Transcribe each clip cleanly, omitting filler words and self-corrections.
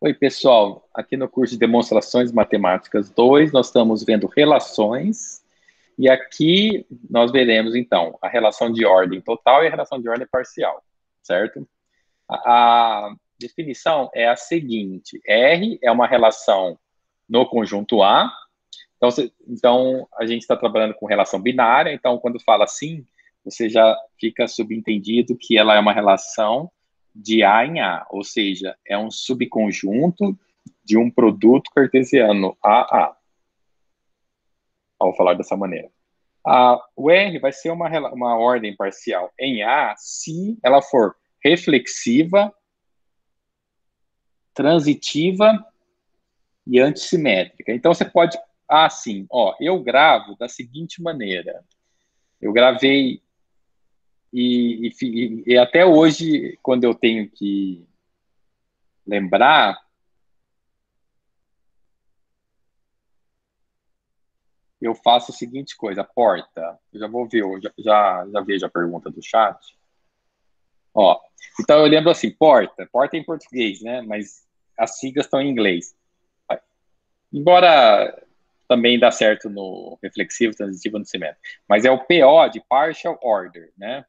Oi, pessoal. Aqui no curso de Demonstrações Matemáticas 2, nós estamos vendo relações. E aqui nós veremos, então, a relação de ordem total e a relação de ordem parcial, certo? A definição é a seguinte: R é uma relação no conjunto A. Então a gente está trabalhando com relação binária. Então, quando fala assim, você já fica subentendido que ela é uma relação de A em A, ou seja, é um subconjunto de um produto cartesiano AA, ao falar dessa maneira. O R vai ser uma ordem parcial em A se ela for reflexiva, transitiva e antissimétrica. Então você pode, assim, eu gravo da seguinte maneira. Eu gravei e até hoje, quando eu tenho que lembrar, eu faço a seguinte coisa: porta. Eu já vou ver, já vejo a pergunta do chat. Então eu lembro assim: porta em português, né? Mas as siglas estão em inglês. Embora também dá certo no reflexivo, transitivo, no simétrico. Mas é o PO de partial order, né?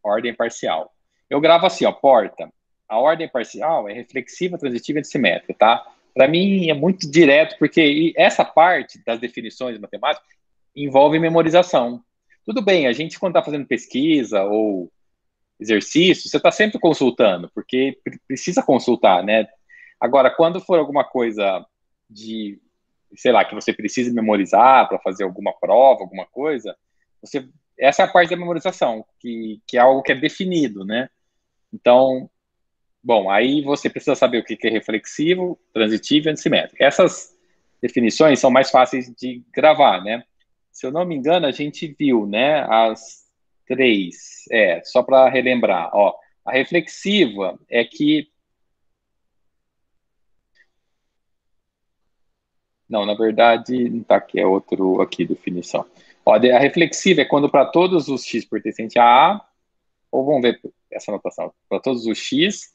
Ordem parcial. Eu gravo assim, porta. A ordem parcial é reflexiva, transitiva e antissimétrica, tá? Para mim é muito direto, porque essa parte das definições matemáticas envolve memorização. Tudo bem, a gente quando está fazendo pesquisa ou exercício, você está sempre consultando, porque precisa consultar, né? Agora, quando for alguma coisa de, sei lá, que você precisa memorizar para fazer alguma prova, alguma coisa, essa é a parte da memorização, que é algo que é definido, né? Então, bom, aí você precisa saber o que é reflexivo, transitivo e antissimétrico. Essas definições são mais fáceis de gravar, né? Se eu não me engano, a gente viu, né, as três. Só para relembrar, a reflexiva é que... Não, na verdade, não está aqui, é outro aqui, definição. A reflexiva é quando para todos os x pertencentes a A, ou vamos ver essa notação, para todos os x,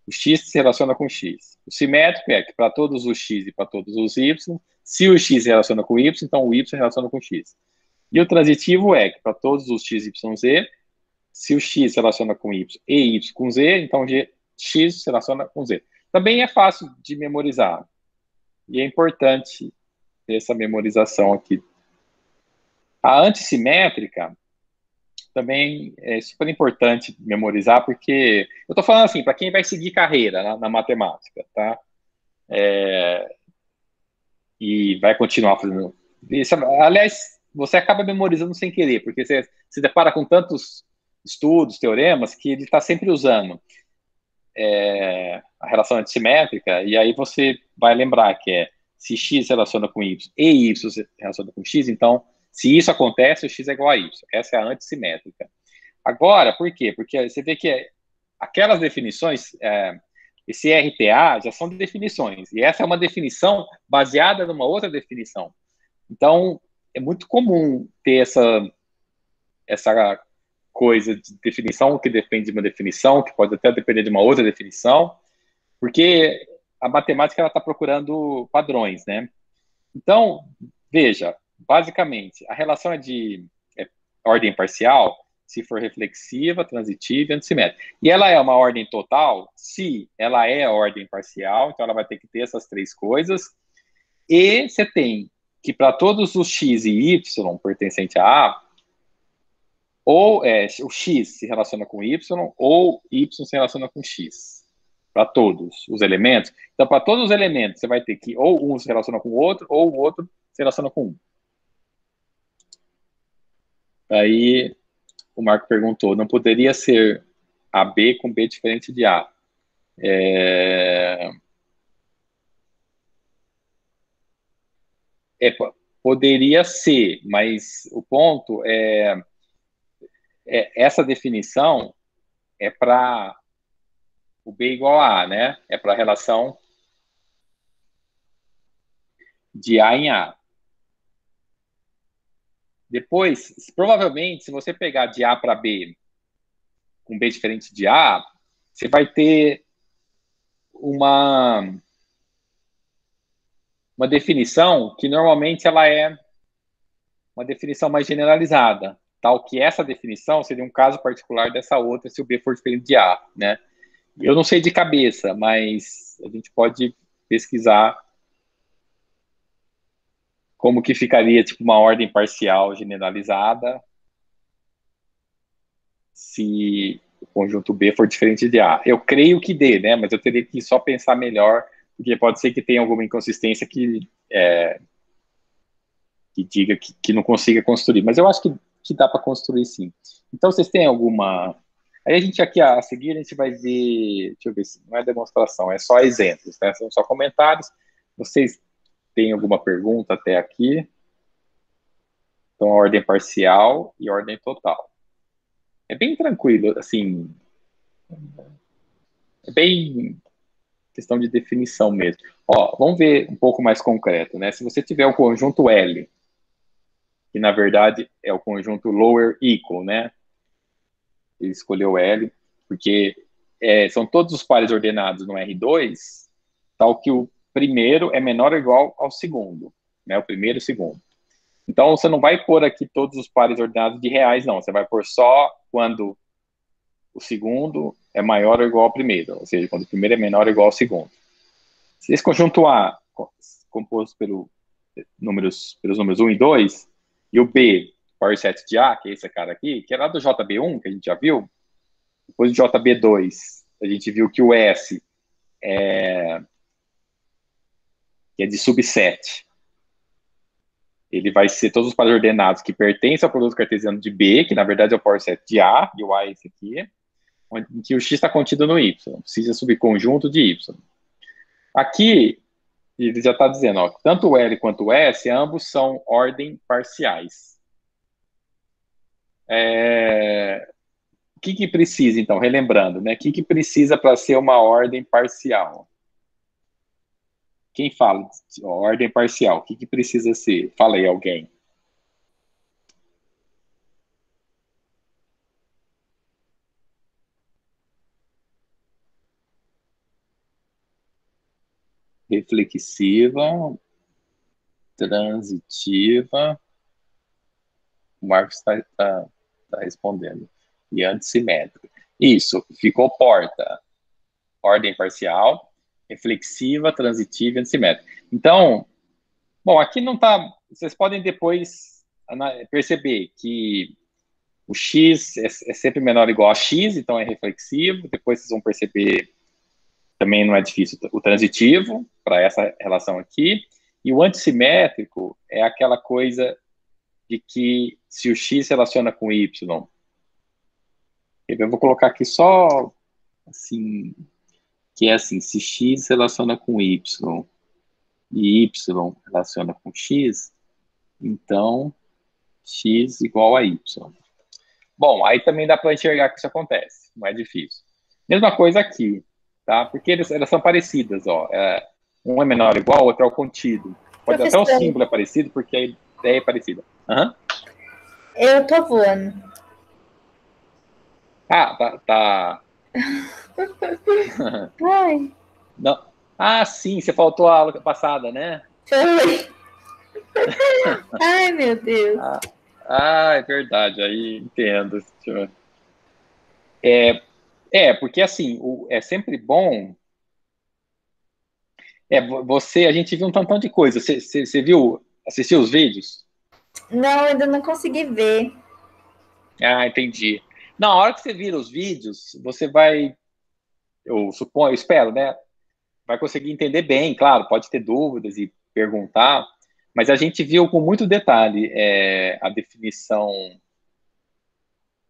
o x se relaciona com x. O simétrico é que para todos os x e para todos os y, se o x se relaciona com y, então o y se relaciona com x. E o transitivo é que para todos os x, y, z, se o x se relaciona com y e y com z, então x se relaciona com z. Também é fácil de memorizar. E é importante ter essa memorização aqui. A antissimétrica também é super importante memorizar, porque eu estou falando assim, para quem vai seguir carreira na matemática, tá? E vai continuar fazendo isso. Aliás, você acaba memorizando sem querer, porque você se depara com tantos estudos, teoremas, que ele está sempre usando a relação antissimétrica, e aí você vai lembrar que se x se relaciona com y e y se relaciona com x, então, se isso acontece, o x é igual a y. Essa é a antissimétrica. Agora, por quê? Porque você vê que aquelas definições, esse RTA já são definições, e essa é uma definição baseada numa outra definição. Então, é muito comum ter essa coisa de definição que depende de uma definição, que pode até depender de uma outra definição, porque a matemática está procurando padrões, né? Então, veja, basicamente, a relação é de ordem parcial, se for reflexiva, transitiva e antissimétrica. E ela é uma ordem total, se ela é ordem parcial, então ela vai ter que ter essas três coisas. E você tem que para todos os x e y pertencentes a A, ou o x se relaciona com y, ou y se relaciona com x. Para todos os elementos. Então, para todos os elementos, você vai ter que ou um se relaciona com o outro, ou o outro se relaciona com um. Aí, o Marco perguntou, não poderia ser AB com B diferente de A? Poderia ser, mas o ponto essa definição é para o B igual a A, né? É para a relação de A em A. Depois, provavelmente, se você pegar de A para B com B diferente de A, você vai ter uma definição que normalmente ela é uma definição mais generalizada, tal que essa definição seria um caso particular dessa outra se o B for diferente de A, né? Eu não sei de cabeça, mas a gente pode pesquisar como que ficaria tipo uma ordem parcial generalizada se o conjunto B for diferente de A. Eu creio que dê, né? Mas eu teria que só pensar melhor, porque pode ser que tenha alguma inconsistência que diga que não consiga construir. Mas eu acho que dá para construir sim. Então, vocês têm alguma... Aí a gente aqui, a seguir, a gente vai ver... Deixa eu ver se não é demonstração, é só exemplos, né? São só comentários. Vocês têm alguma pergunta até aqui? Então, ordem parcial e ordem total. É bem tranquilo, assim... É bem questão de definição mesmo. Ó, vamos ver um pouco mais concreto, né? Se você tiver o conjunto L, que na verdade é o conjunto lower equal, né? Ele escolheu L, porque são todos os pares ordenados no R2, tal que o primeiro é menor ou igual ao segundo, né? O primeiro e o segundo. Então, você não vai pôr aqui todos os pares ordenados de reais, não. Você vai pôr só quando o segundo é maior ou igual ao primeiro, ou seja, quando o primeiro é menor ou igual ao segundo. Se esse conjunto A, composto pelos números 1 e 2, e o B, power set de A, que é esse cara aqui, que é lá do JB1, que a gente já viu, depois do JB2, a gente viu que o S que é de subset, ele vai ser todos os pares ordenados que pertencem ao produto cartesiano de B, que na verdade é o power set de A, e o A é esse aqui, em que o X está contido no Y, precisa subconjunto de Y. Aqui, ele já está dizendo, ó, tanto o L quanto o S, ambos são ordem parciais. O que precisa, então, relembrando, né? O que precisa para ser uma ordem parcial? Quem fala de ordem parcial? O que precisa ser? Fala aí, alguém. Reflexiva, transitiva. O Marcos está respondendo. E antissimétrica. Isso, ficou porta. Ordem parcial, reflexiva, transitiva e antissimétrica. Então, bom, aqui não está... Vocês podem depois perceber que o x é sempre menor ou igual a x, então é reflexivo. Depois vocês vão perceber, também não é difícil, o transitivo, para essa relação aqui. E o antissimétrico é aquela coisa de que se o x relaciona com y, eu vou colocar aqui só assim, que é assim, se x relaciona com y e y relaciona com x, então x igual a y. Bom, aí também dá para enxergar que isso acontece, não é difícil. Mesma coisa aqui, tá? Porque elas são parecidas, ó. Um é menor ou igual, o outro é o contido. Pode até o Professor, símbolo é parecido, porque a ideia é parecida. Uhum. eu tô voando. Ah, tá. Ai, Não. Ah, sim, você faltou a aula passada, né? foi. Ai, meu Deus. É verdade, aí entendo. Porque assim, é sempre bom. A gente viu um tantão de coisa. Você viu, assistiu os vídeos? Não, ainda não consegui ver. Ah, entendi. Na hora que você vira os vídeos, você vai, eu suponho, eu espero, né? Vai conseguir entender bem, claro, pode ter dúvidas e perguntar, mas a gente viu com muito detalhe a definição.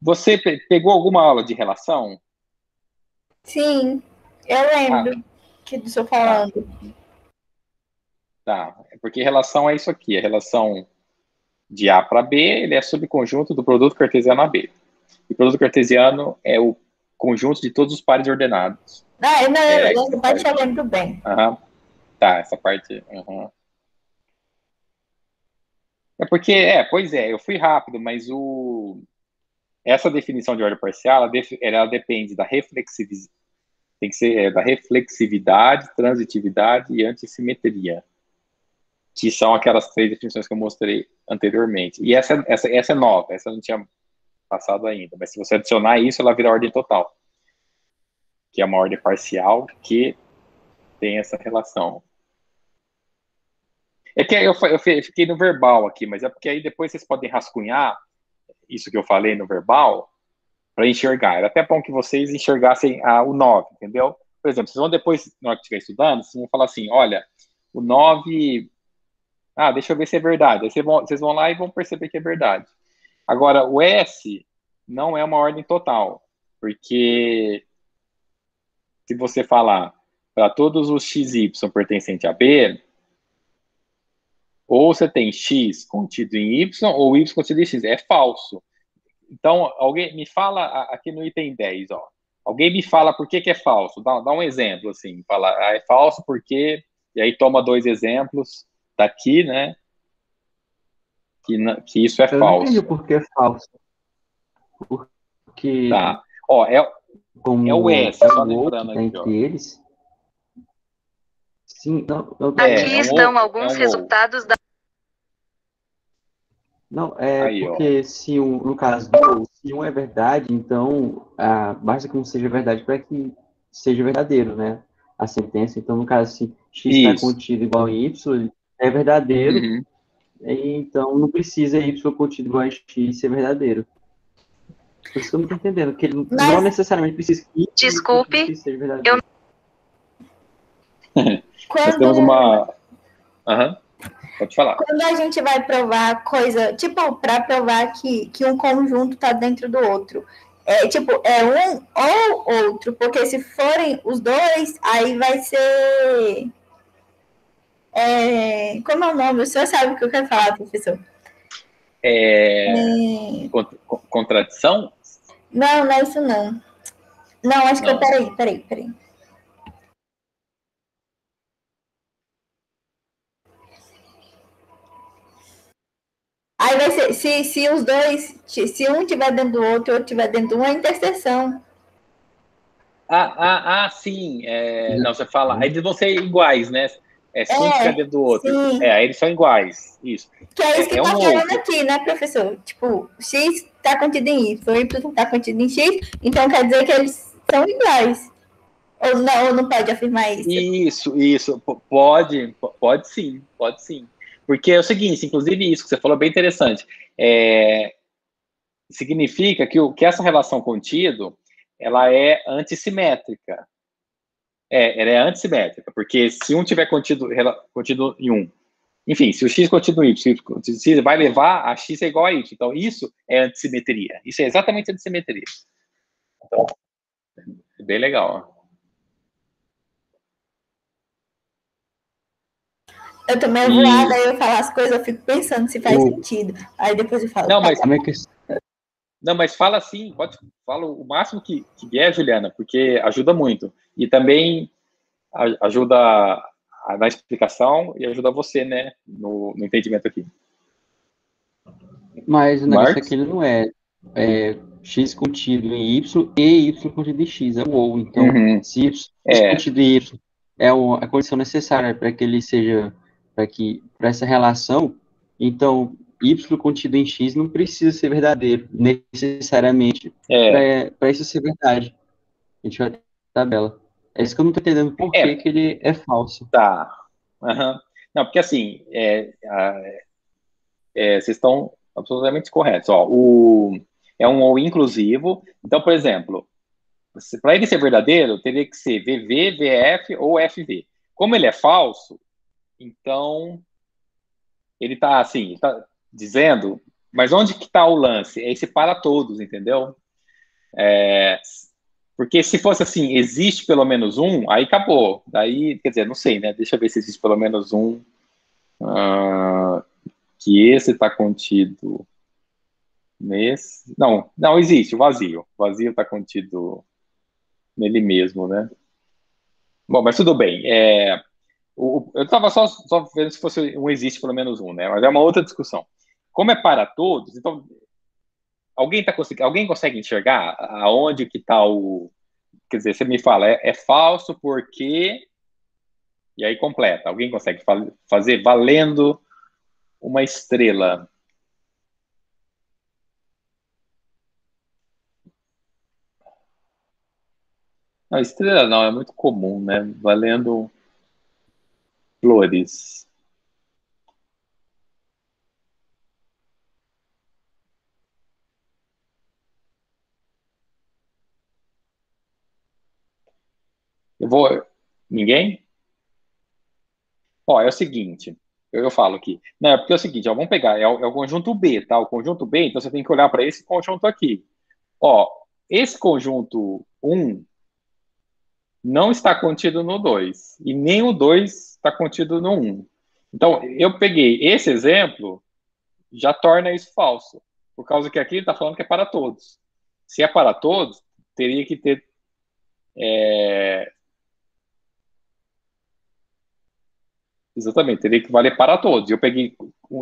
Você pegou alguma aula de relação? Sim, eu Ah, lembro que estou tá, falando. tá. Porque relação é isso aqui, a relação de A para B, ele é subconjunto do produto cartesiano AB. E o produto cartesiano é o conjunto de todos os pares ordenados. Ah, não, Essa essa parte eu parte. lembro bem. Aham. Tá, essa parte. Aham. É porque, pois é, eu fui rápido, mas essa definição de ordem parcial, ela depende da Tem que ser da reflexividade, transitividade e antissimetria, que são aquelas 3 definições que eu mostrei anteriormente. E essa é nova, essa eu não tinha passado ainda, mas se você adicionar isso, ela vira ordem total, que é uma ordem parcial que tem essa relação. É que eu fiquei no verbal aqui, mas é porque aí depois vocês podem rascunhar isso que eu falei no verbal para enxergar. Era até bom que vocês enxergassem o 9, entendeu? Por exemplo, vocês vão depois, na hora que estiver estudando, vocês vão falar assim, olha, o 9... deixa eu ver se é verdade. Aí vocês vão lá e vão perceber que é verdade. Agora, o S não é uma ordem total, porque se você falar para todos os XY pertencentes a B, ou você tem X contido em Y, ou Y contido em X. É falso. Então, alguém me fala, aqui no item 10, ó. Alguém me fala por que é falso. Dá um exemplo, assim. Fala, é falso porque... E aí toma 2 exemplos daqui, né? Que isso é Eu falso. não entendi por que é falso. Porque... Tá. Ó, é o S, só lembrando tá aqui, entre ó. eles. Sim, não... Aqui estão alguns resultados da... Não, aí, porque ó. se no caso do se um é verdade, então basta que um seja verdade para que seja verdadeiro, né? A sentença. Então, no caso, se X está contido igual a Y, é verdadeiro. Uhum. Então, não precisa Y contido igual a X ser verdadeiro. Por isso que eu não estou entendendo, que ele não necessariamente precisa que Desculpe, seja verdadeiro. Nós temos uma... Pode falar. Quando a gente vai provar coisa, tipo, para provar que um conjunto está dentro do outro, é um ou outro, porque se forem os dois, aí vai ser... como é o nome? O senhor sabe o que eu quero falar, professor? Contradição? Não, não é isso não. Não, acho que peraí. Aí vai ser, se os dois, se um tiver dentro do outro, outro tiver dentro de uma interseção. Sim. Não, você fala, aí eles vão ser iguais, né? Se um tiver dentro do outro. Sim. Aí eles são iguais. Isso. Que é isso que tá falando aqui, né, professor? Tipo, X está contido em Y, Y está contido em X, então quer dizer que eles são iguais. Ou não pode afirmar isso? Isso. Pode sim. Porque é o seguinte, inclusive isso que você falou é bem interessante. Significa que essa relação contido, ela é antissimétrica. Ela é antissimétrica, porque se um tiver contido em um, enfim, se o X contido em Y, X vai levar a X é igual a Y. Então, isso é antissimetria. Isso é exatamente antissimetria. Então, é bem legal. Eu também voada, aí eu falo as coisas, eu fico pensando se faz sentido. Aí depois eu falo... Não, mas fala assim, fala o máximo que vier, Juliana, porque ajuda muito. E também ajuda na explicação e ajuda você, né, no entendimento aqui. Mas o negócio aqui não é X contido em Y e Y contido em X, é o ou. Então, se X contido em Y é a condição necessária para que ele seja, para essa relação, então Y contido em X não precisa ser verdadeiro, necessariamente, para isso ser verdade. A gente vai ter a tabela. É isso que eu não estou entendendo por que ele é falso. Tá. Não, porque assim, vocês estão absolutamente corretos. Ó, é um ou inclusivo. Então, por exemplo, para ele ser verdadeiro, teria que ser VV, VF ou FV. Como ele é falso, então ele está assim, tá dizendo, mas onde que está o lance? É esse para todos, entendeu? Porque se fosse assim, existe pelo menos um, aí acabou. Daí, quer dizer, não sei, né? Deixa eu ver se existe pelo menos um. Que esse está contido nesse... Não existe, o vazio. O vazio está contido nele mesmo, né? Bom, mas tudo bem. Eu estava só vendo se fosse um existe pelo menos um, né? Mas é uma outra discussão. Como é para todos, então alguém consegue enxergar aonde que está quer dizer, você me fala, é falso porque... E aí completa. Alguém consegue fazer valendo uma estrela? Não, estrela não, é muito comum, né? Valendo flores. Eu vou... Ninguém? Ó, é o seguinte, eu falo aqui. Não, é porque é o seguinte, ó, vamos pegar, é o conjunto B, tá? O conjunto B, então você tem que olhar para esse conjunto aqui. Ó, esse conjunto 1 não está contido no 2, e nem o 2 está contido no 1. Então, eu peguei esse exemplo, já torna isso falso, por causa que aqui ele está falando que é para todos. Se é para todos, teria que ter... Exatamente, teria que valer para todos. Eu peguei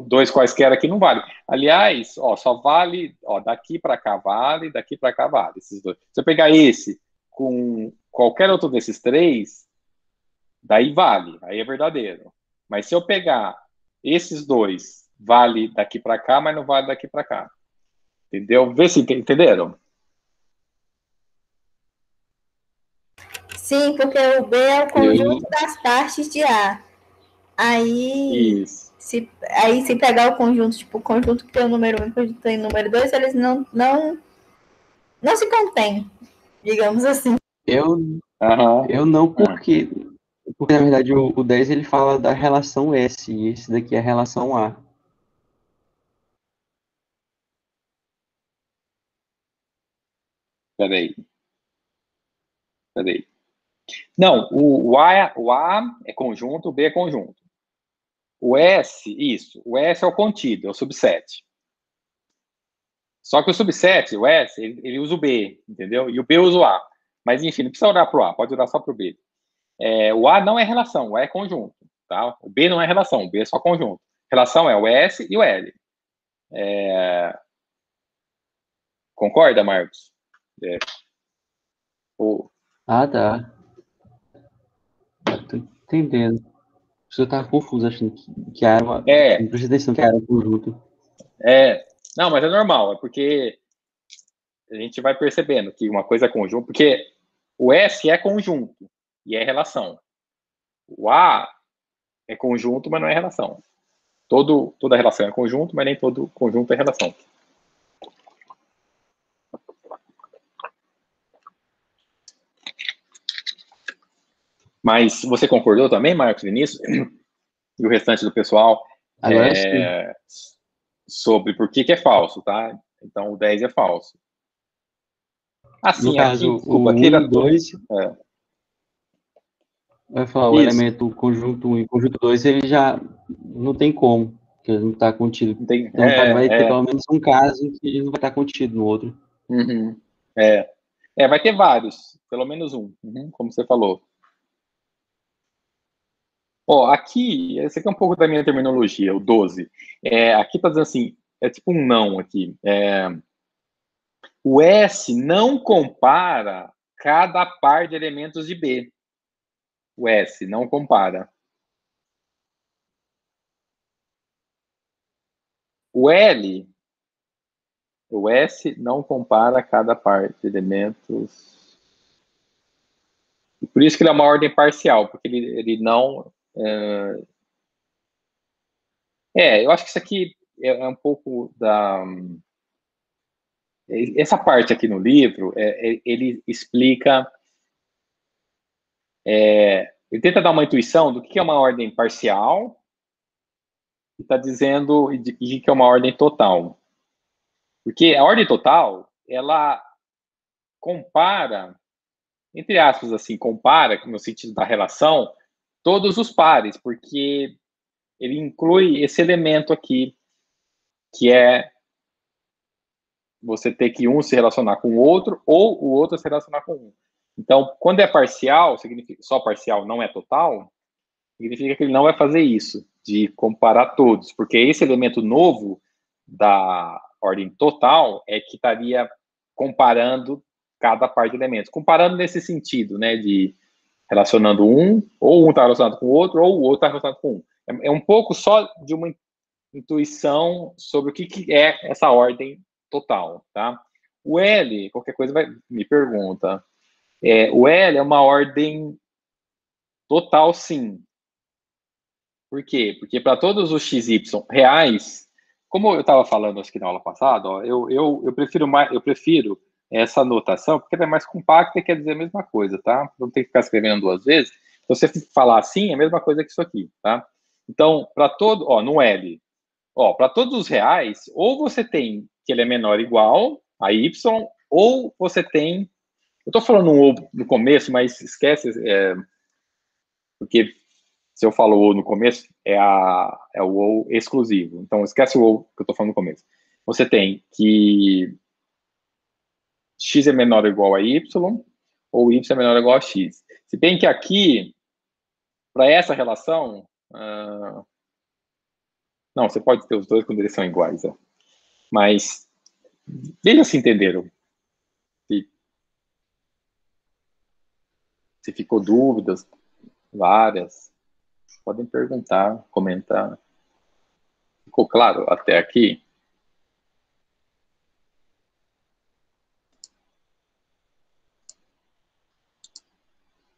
dois quaisquer aqui, não vale. Aliás, ó, só vale, ó, daqui para cá vale, daqui para cá vale, esses dois. Se eu pegar esse com qualquer outro desses três, daí vale, aí é verdadeiro. Mas se eu pegar esses dois, vale daqui para cá, mas não vale daqui para cá. Entendeu? Vê se entenderam. Sim, porque o B é o conjunto das partes de A. Aí, isso. Se pegar o conjunto, tipo, o conjunto que tem o número 1 e o conjunto que tem o número 2, eles não se contêm, digamos assim. Eu não, porque na verdade o 10 ele fala da relação S, e esse daqui é a relação A. Peraí. Não, o A é conjunto, o B é conjunto. O S, isso. O S é o contido, é o subset. Só que o subset, o S, ele usa o B, entendeu? E o B usa o A. Mas, enfim, não precisa olhar para o A, pode olhar só para o B. O A não é relação, o A é conjunto. Tá? O B não é relação, o B é só conjunto. Relação é o S e o L. Concorda, Marcos? Ah, tá. Tô entendendo. Eu tava confuso, achando que era uma... Não prestei atenção que era um conjunto. Não, mas é normal, é porque a gente vai percebendo que uma coisa é conjunto, porque o S é conjunto e é relação. O A é conjunto, mas não é relação. Toda relação é conjunto, mas nem todo conjunto é relação. Mas você concordou também, Marcos, nisso? E o restante do pessoal sobre por que é falso, tá? Então, o 10 é falso. Assim, no caso, aqui, desculpa, o aqui 1 e 2... Vai falar, o elemento conjunto 1 e conjunto 2, ele já não tem como, porque ele não está contido. Então, vai ter pelo menos um caso em que ele não vai estar contido no outro. Uhum. Vai ter vários, pelo menos um, como você falou. Ó, aqui, esse aqui é um pouco da minha terminologia, o 12. Aqui está dizendo assim, é tipo um não aqui. O S não compara cada par de elementos de B. O S não compara. O L, o S não compara cada par de elementos. E por isso que ele é uma ordem parcial, porque ele não... eu acho que isso aqui é um pouco da... Essa parte aqui no livro, ele explica... ele tenta dar uma intuição do que é uma ordem parcial e está dizendo que é uma ordem total. Porque a ordem total, ela compara, entre aspas, assim, compara, no sentido da relação, todos os pares, porque ele inclui esse elemento aqui, que é você ter que um se relacionar com o outro, ou o outro se relacionar com um. Então, quando é parcial, significa só parcial, não é total, significa que ele não vai fazer isso, de comparar todos, porque esse elemento novo da ordem total é que estaria comparando cada par de elementos. Comparando nesse sentido, né, de relacionando ou um está relacionado com o outro está relacionado com um. É um pouco só de uma intuição sobre o que é essa ordem total, tá? O L, qualquer coisa me pergunta. O L é uma ordem total, sim. Por quê? Porque para todos os XY reais, como eu estava falando aqui na aula passada, ó, eu prefiro essa notação, porque ela é mais compacta e quer dizer a mesma coisa, tá? Não tem que ficar escrevendo duas vezes. Então, se você falar assim, é a mesma coisa que isso aqui, tá? Então, para todo, no L, para todos os reais, ou você tem que ele é menor ou igual a Y, ou você tem... Eu estou falando um ou no começo, mas esquece, porque se eu falo ou no começo, é o ou exclusivo. Então, esquece o ou que eu estou falando no começo. Você tem que x é menor ou igual a y, ou y é menor ou igual a x. Se bem que aqui, para essa relação... não, você pode ter os dois quando eles são iguais. Mas, veja se entenderam. Se ficou dúvidas, várias, podem perguntar, comentar. Ficou claro até aqui?